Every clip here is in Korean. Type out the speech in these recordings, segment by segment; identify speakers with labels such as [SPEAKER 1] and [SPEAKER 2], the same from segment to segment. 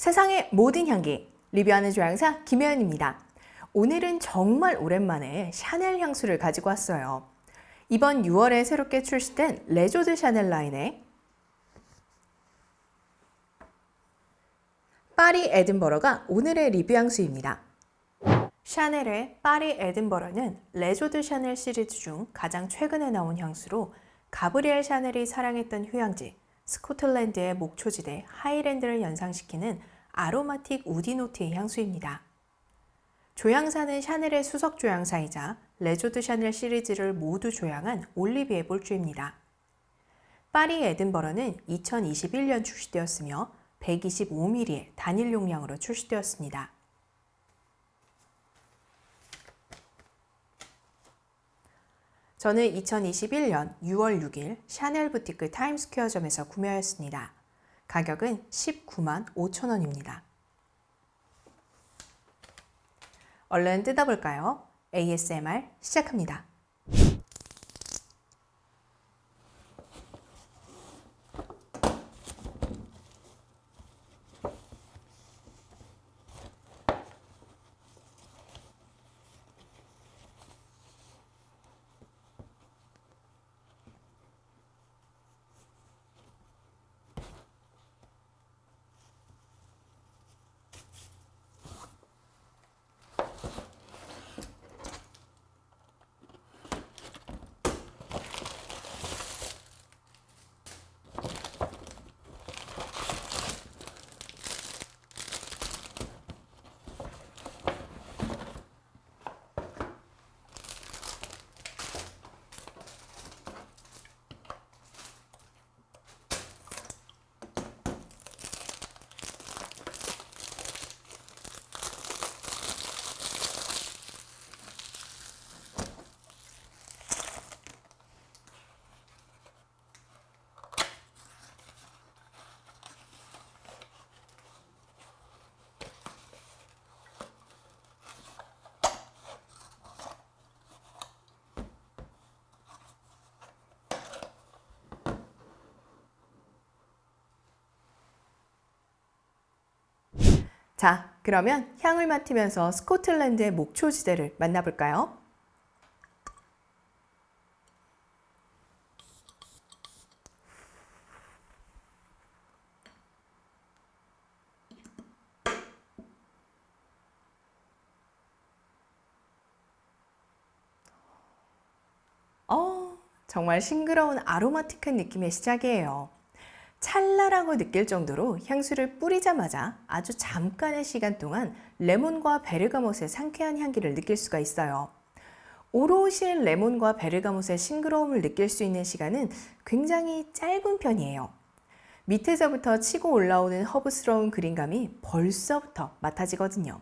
[SPEAKER 1] 세상의 모든 향기 리뷰하는 조향사 김혜연입니다. 오늘은 정말 오랜만에 샤넬 향수를 가지고 왔어요. 이번 6월에 새롭게 출시된 레조드 샤넬 라인의 파리 에든버러가 오늘의 리뷰 향수입니다. 샤넬의 파리 에든버러는 레조드 샤넬 시리즈 중 가장 최근에 나온 향수로 가브리엘 샤넬이 사랑했던 휴양지 스코틀랜드의 목초지대 하이랜드를 연상시키는 아로마틱 우디 노트의 향수입니다. 조향사는 샤넬의 수석 조향사이자 레조드 샤넬 시리즈를 모두 조향한 올리비에 볼주입니다. 파리 에든버러는 2021년 출시되었으며 125ml의 단일 용량으로 출시되었습니다. 저는 2021년 6월 6일 샤넬 부티크 타임스퀘어점에서 구매하였습니다. 가격은 19만 5천 원입니다. 얼른 뜯어볼까요? ASMR 시작합니다. 자, 그러면 향을 맡으면서 스코틀랜드의 목초지대를 만나볼까요? 정말 싱그러운 아로마틱한 느낌의 시작이에요. 찰나라고 느낄 정도로 향수를 뿌리자마자 아주 잠깐의 시간 동안 레몬과 베르가못의 상쾌한 향기를 느낄 수가 있어요. 오롯이 레몬과 베르가못의 싱그러움을 느낄 수 있는 시간은 굉장히 짧은 편이에요. 밑에서부터 치고 올라오는 허브스러운 그린감이 벌써부터 맡아지거든요.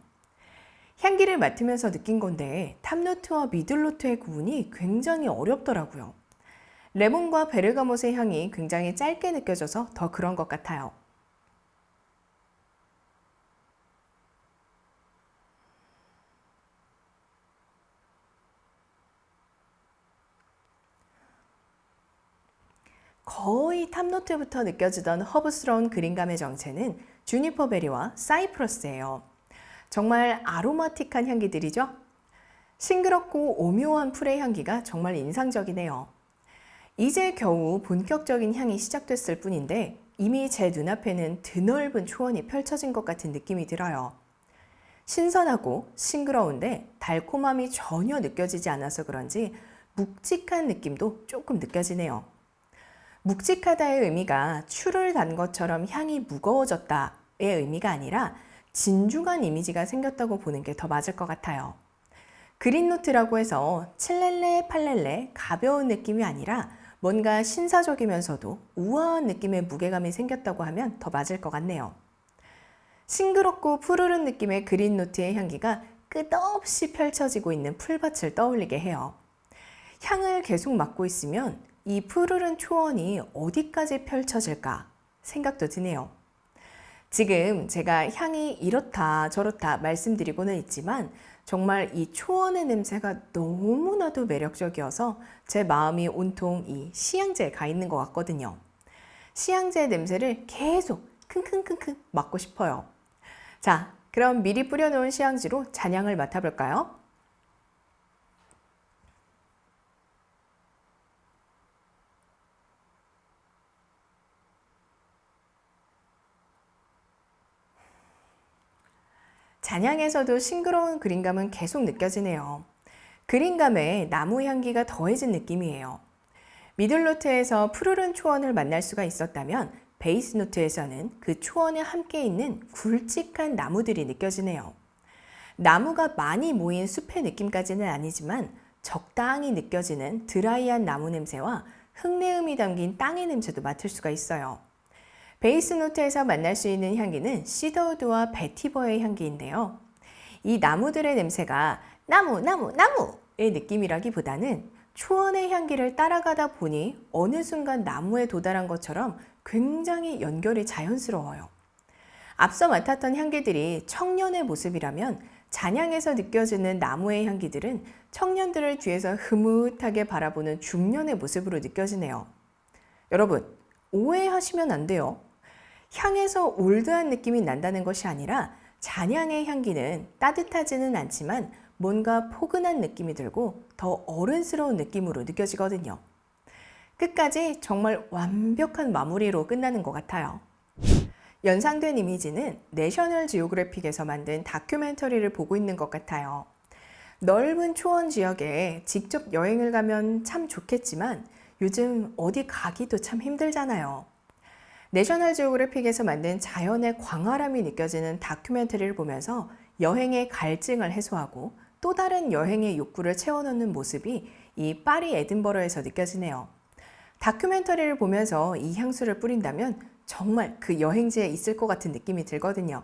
[SPEAKER 1] 향기를 맡으면서 느낀 건데 탑노트와 미들노트의 구분이 굉장히 어렵더라고요. 레몬과 베르가못의 향이 굉장히 짧게 느껴져서 더 그런 것 같아요. 거의 탑노트부터 느껴지던 허브스러운 그린감의 정체는 주니퍼 베리와 사이프러스예요. 정말 아로마틱한 향기들이죠? 싱그럽고 오묘한 풀의 향기가 정말 인상적이네요. 이제 겨우 본격적인 향이 시작됐을 뿐인데 이미 제 눈앞에는 드넓은 초원이 펼쳐진 것 같은 느낌이 들어요. 신선하고 싱그러운데 달콤함이 전혀 느껴지지 않아서 그런지 묵직한 느낌도 조금 느껴지네요. 묵직하다의 의미가 추를 단 것처럼 향이 무거워졌다의 의미가 아니라 진중한 이미지가 생겼다고 보는 게 더 맞을 것 같아요. 그린노트라고 해서 칠렐레 팔렐레 가벼운 느낌이 아니라 뭔가 신사적이면서도 우아한 느낌의 무게감이 생겼다고 하면 더 맞을 것 같네요. 싱그럽고 푸르른 느낌의 그린노트의 향기가 끝없이 펼쳐지고 있는 풀밭을 떠올리게 해요. 향을 계속 맡고 있으면 이 푸르른 초원이 어디까지 펼쳐질까 생각도 드네요. 지금 제가 향이 이렇다 저렇다 말씀드리고는 있지만 정말 이 초원의 냄새가 너무나도 매력적이어서 제 마음이 온통 이 시향제에 가 있는 것 같거든요. 시향제 냄새를 계속 킁킁킁킁 맡고 싶어요. 자, 그럼 미리 뿌려놓은 시향지로 잔향을 맡아볼까요? 잔향에서도 싱그러운 그린감은 계속 느껴지네요. 그린감에 나무 향기가 더해진 느낌이에요. 미들노트에서 푸르른 초원을 만날 수가 있었다면 베이스 노트에서는 그 초원에 함께 있는 굵직한 나무들이 느껴지네요. 나무가 많이 모인 숲의 느낌까지는 아니지만 적당히 느껴지는 드라이한 나무 냄새와 흙내음이 담긴 땅의 냄새도 맡을 수가 있어요. 베이스 노트에서 만날 수 있는 향기는 시더우드와 베티버의 향기인데요. 이 나무들의 냄새가 나무의 느낌이라기보다는 초원의 향기를 따라가다 보니 어느 순간 나무에 도달한 것처럼 굉장히 연결이 자연스러워요. 앞서 맡았던 향기들이 청년의 모습이라면 잔향에서 느껴지는 나무의 향기들은 청년들을 뒤에서 흐뭇하게 바라보는 중년의 모습으로 느껴지네요. 여러분, 오해하시면 안 돼요. 향에서 올드한 느낌이 난다는 것이 아니라 잔향의 향기는 따뜻하지는 않지만 뭔가 포근한 느낌이 들고 더 어른스러운 느낌으로 느껴지거든요. 끝까지 정말 완벽한 마무리로 끝나는 것 같아요. 연상된 이미지는 내셔널 지오그래픽에서 만든 다큐멘터리를 보고 있는 것 같아요. 넓은 초원 지역에 직접 여행을 가면 참 좋겠지만 요즘 어디 가기도 참 힘들잖아요. 내셔널 지오그래픽에서 만든 자연의 광활함이 느껴지는 다큐멘터리를 보면서 여행의 갈증을 해소하고 또 다른 여행의 욕구를 채워넣는 모습이 이 파리 에든버러에서 느껴지네요. 다큐멘터리를 보면서 이 향수를 뿌린다면 정말 그 여행지에 있을 것 같은 느낌이 들거든요.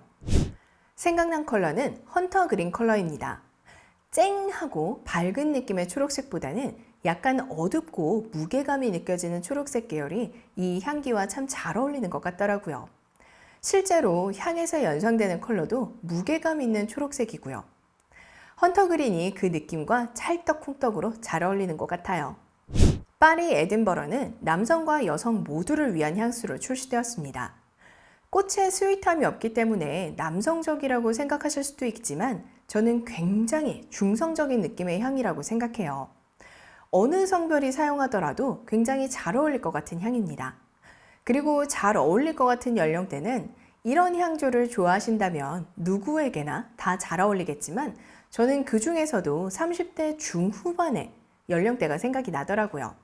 [SPEAKER 1] 생각난 컬러는 헌터 그린 컬러입니다. 쨍하고 밝은 느낌의 초록색보다는 약간 어둡고 무게감이 느껴지는 초록색 계열이 이 향기와 참 잘 어울리는 것 같더라고요. 실제로 향에서 연상되는 컬러도 무게감 있는 초록색이고요. 헌터 그린이 그 느낌과 찰떡쿵떡으로 잘 어울리는 것 같아요. 파리 에든버러는 남성과 여성 모두를 위한 향수로 출시되었습니다. 꽃에 스윗함이 없기 때문에 남성적이라고 생각하실 수도 있지만 저는 굉장히 중성적인 느낌의 향이라고 생각해요. 어느 성별이 사용하더라도 굉장히 잘 어울릴 것 같은 향입니다. 그리고 잘 어울릴 것 같은 연령대는 이런 향조를 좋아하신다면 누구에게나 다 잘 어울리겠지만 저는 그 중에서도 30대 중후반의 연령대가 생각이 나더라고요.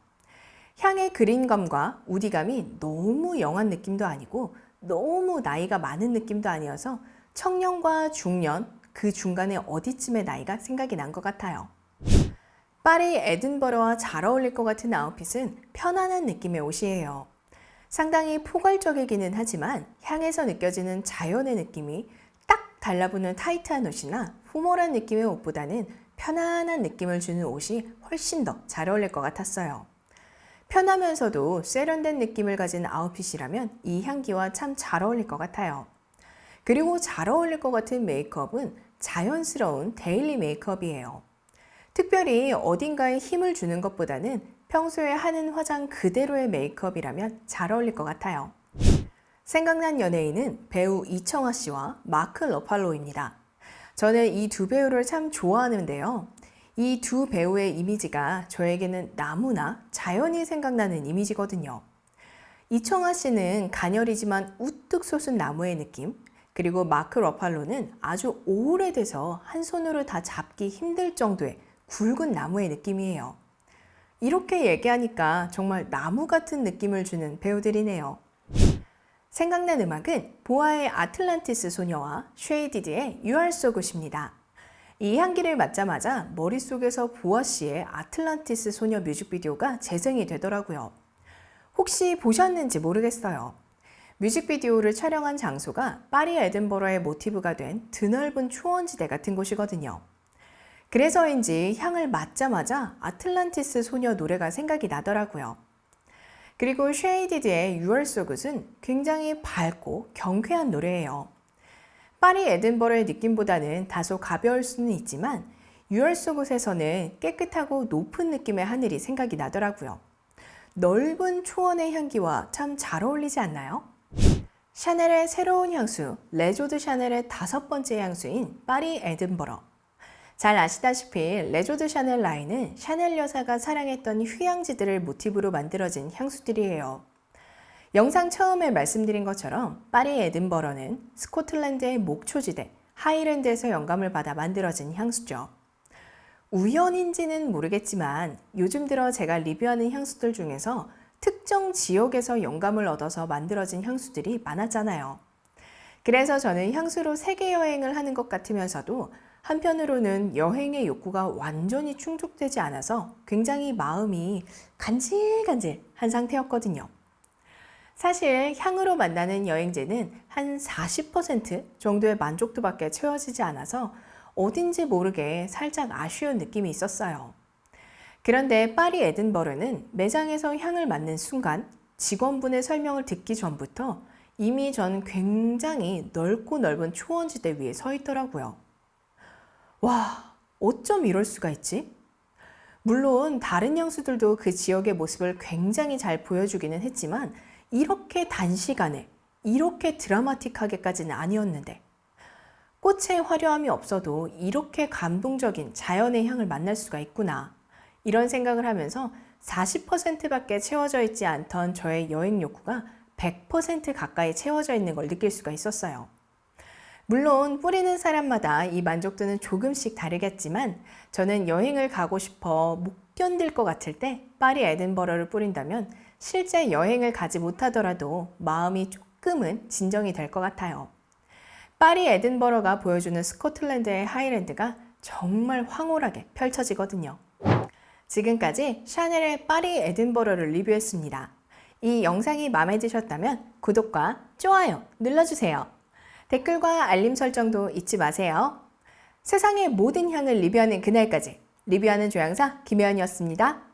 [SPEAKER 1] 향의 그린감과 우디감이 너무 영한 느낌도 아니고 너무 나이가 많은 느낌도 아니어서 청년과 중년 그 중간에 어디쯤의 나이가 생각이 난 것 같아요. 파리 에든버러와 잘 어울릴 것 같은 아웃핏은 편안한 느낌의 옷이에요. 상당히 포괄적이기는 하지만 향에서 느껴지는 자연의 느낌이 딱 달라붙는 타이트한 옷이나 포멀한 느낌의 옷보다는 편안한 느낌을 주는 옷이 훨씬 더 잘 어울릴 것 같았어요. 편하면서도 세련된 느낌을 가진 아웃핏이라면 이 향기와 참 잘 어울릴 것 같아요. 그리고 잘 어울릴 것 같은 메이크업은 자연스러운 데일리 메이크업이에요. 특별히 어딘가에 힘을 주는 것보다는 평소에 하는 화장 그대로의 메이크업이라면 잘 어울릴 것 같아요. 생각난 연예인은 배우 이청아 씨와 마크 러팔로입니다. 저는 이 두 배우를 참 좋아하는데요. 이 두 배우의 이미지가 저에게는 너무나 자연이 생각나는 이미지거든요. 이청아 씨는 가녀리지만 우뚝 솟은 나무의 느낌, 그리고 마크 러팔로는 아주 오래돼서 한 손으로 다 잡기 힘들 정도의 굵은 나무의 느낌이에요. 이렇게 얘기하니까 정말 나무 같은 느낌을 주는 배우들이네요. 생각난 음악은 보아의 아틀란티스 소녀와 쉐이디드의 You Are So Good입니다. 이 향기를 맡자마자 머릿속에서 보아 씨의 아틀란티스 소녀 뮤직비디오가 재생이 되더라고요. 혹시 보셨는지 모르겠어요. 뮤직비디오를 촬영한 장소가 파리 에든버러의 모티브가 된 드넓은 초원지대 같은 곳이거든요. 그래서인지 향을 맡자마자 아틀란티스 소녀 노래가 생각이 나더라고요. 그리고 쉐이디드의 You Are So Good은 굉장히 밝고 경쾌한 노래예요. 파리 에든버러의 느낌보다는 다소 가벼울 수는 있지만 You Are So Good에서는 깨끗하고 높은 느낌의 하늘이 생각이 나더라고요. 넓은 초원의 향기와 참 잘 어울리지 않나요? 샤넬의 새로운 향수, 레조드 샤넬의 5번째 향수인 파리 에든버러. 잘 아시다시피 레조드 샤넬 라인은 샤넬 여사가 사랑했던 휴양지들을 모티브로 만들어진 향수들이에요. 영상 처음에 말씀드린 것처럼 파리 에든버러는 스코틀랜드의 목초지대 하이랜드에서 영감을 받아 만들어진 향수죠. 우연인지는 모르겠지만 요즘 들어 제가 리뷰하는 향수들 중에서 특정 지역에서 영감을 얻어서 만들어진 향수들이 많았잖아요. 그래서 저는 향수로 세계 여행을 하는 것 같으면서도 한편으로는 여행의 욕구가 완전히 충족되지 않아서 굉장히 마음이 간질간질한 상태였거든요. 사실 향으로 만나는 여행지는 한 40% 정도의 만족도밖에 채워지지 않아서 어딘지 모르게 살짝 아쉬운 느낌이 있었어요. 그런데 파리 에든버러는 매장에서 향을 맡는 순간 직원분의 설명을 듣기 전부터 이미 전 굉장히 넓고 넓은 초원지대 위에 서 있더라고요. 와, 어쩜 이럴 수가 있지? 물론 다른 향수들도 그 지역의 모습을 굉장히 잘 보여주기는 했지만 이렇게 단시간에 이렇게 드라마틱하게까지는 아니었는데 꽃의 화려함이 없어도 이렇게 감동적인 자연의 향을 만날 수가 있구나. 이런 생각을 하면서 40%밖에 채워져 있지 않던 저의 여행 욕구가 100% 가까이 채워져 있는 걸 느낄 수가 있었어요. 물론 뿌리는 사람마다 이 만족도는 조금씩 다르겠지만 저는 여행을 가고 싶어 못 견딜 것 같을 때 파리 에든버러를 뿌린다면 실제 여행을 가지 못하더라도 마음이 조금은 진정이 될 것 같아요. 파리 에든버러가 보여주는 스코틀랜드의 하이랜드가 정말 황홀하게 펼쳐지거든요. 지금까지 샤넬의 파리 에든버러를 리뷰했습니다. 이 영상이 마음에 드셨다면 구독과 좋아요 눌러주세요. 댓글과 알림 설정도 잊지 마세요. 세상의 모든 향을 리뷰하는 그날까지 리뷰하는 조향사 김혜연이었습니다.